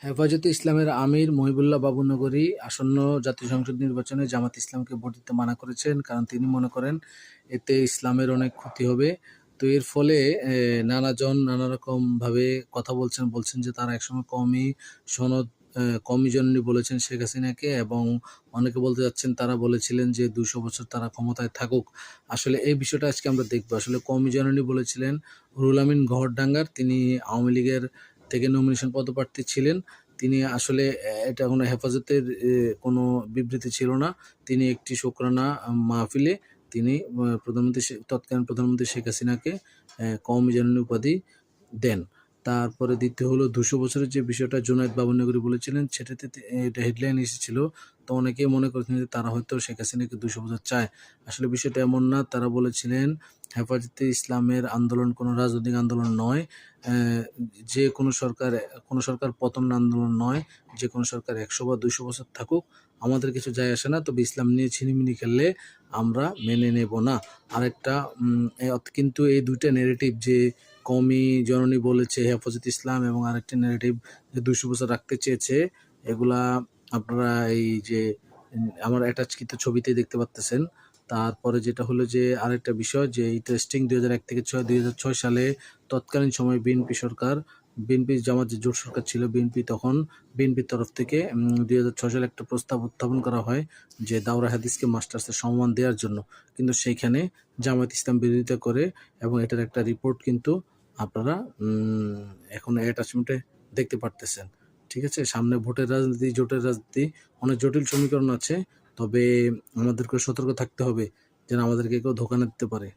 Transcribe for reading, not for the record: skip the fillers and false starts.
হেফাজতে ইসলামের আমির মহিবুল্লাহ বাবুনগরী আসন্ন জাতীয় সংসদ নির্বাচনে জামাত ইসলামকে ভোট দিতে মানা করেছেন, কারণ তিনি মনে করেন এতে ইসলামের অনেক ক্ষতি হবে। তো এর ফলে নানাজন নানা রকমভাবে কথা বলছেন যে তারা একসময় সনদ কওমি জননী বলেছেন শেখ হাসিনাকে, এবং অনেকে বলতে যাচ্ছেন তারা বলেছিলেন যে ২০০ বছর তারা ক্ষমতায় থাকুক। আসলে এই বিষয়টা আজকে আমরা দেখব। আসলে কওমি জননী বলেছিলেন রুহুল আমিন গওহরডাঙ্গার, তিনি আওয়ামী লীগের থেকে নমিনেশন পদপ্রার্থী ছিলেন। তিনি আসলে এটা কোনো হেফাজতের কোনো বিবৃতি ছিল না। তিনি একটি শুকরানা মাহফিলে তিনি তৎকালীন প্রধানমন্ত্রী শেখ হাসিনাকে কওমি জননী উপাধি দেন। তারপরে দ্বিতীয় হলো ২০০ বছরের যে বিষয়টা জুনায়েদ বাবুনগরী বলেছিলেন, সেটাতে এটা হেডলাইন এসেছিল। তো অনেকেই মনে করেছেন যে তারা হয়তো শেখ হাসিনাকে ২০০ বছর চায়। আসলে বিষয়টা এমন না। তারা বলেছিলেন হেফাজতে ইসলামের আন্দোলন কোনো রাজনৈতিক আন্দোলন নয়। যে কোনো সরকার পতন আন্দোলন নয়। যে কোনো সরকার ১০০ বা ২০০ বছর থাকুক, আমাদের কিছু যায় আসে না। তবে ইসলাম নিয়ে ছিনিমিনি খেললে আমরা মেনে নেব না। আরেকটা কিন্তু এই ২ টা ন্যারেটিভ, যে কওমি জননী বলেছে হেফাজতে ইসলাম এবং আরেকটা ন্যারেটিভ যে ২০০ বছর রাখতে চেয়েছে, এগুলা আপনারা এই যে আমার অ্যাটাচকৃত ছবিতে দেখতে পারতেছেন। তারপরে যেটা হলো যে আরেকটা বিষয় যে ইন্টারেস্টিং, ২০০১ থেকে ২০০৬ সালে তৎকালীন সময়ে বিএনপি জামাত যে জোট সরকার ছিল, বিএনপির তরফ থেকে ২০০৬ সালে একটা প্রস্তাব উত্থাপন করা হয় যে দাওরা হাদিসকে মাস্টার্সের সম্মান দেওয়ার জন্য। কিন্তু সেইখানে জামায়াত ইসলাম বিরোধিতা করে, এবং এটার একটা রিপোর্ট কিন্তু আপনারা এখন অ্যাটাচমেন্টে দেখতে পারতেছেন। ঠিক আছে? সামনে ভোটের রাজনীতি, জোটের রাজনীতি, অনেক জটিল সমীকরণ আছে। তবে আমাদেরকে সতর্ক থাকতে হবে যেন আমাদেরকে কেউ ধোঁকা না দিতে পারে।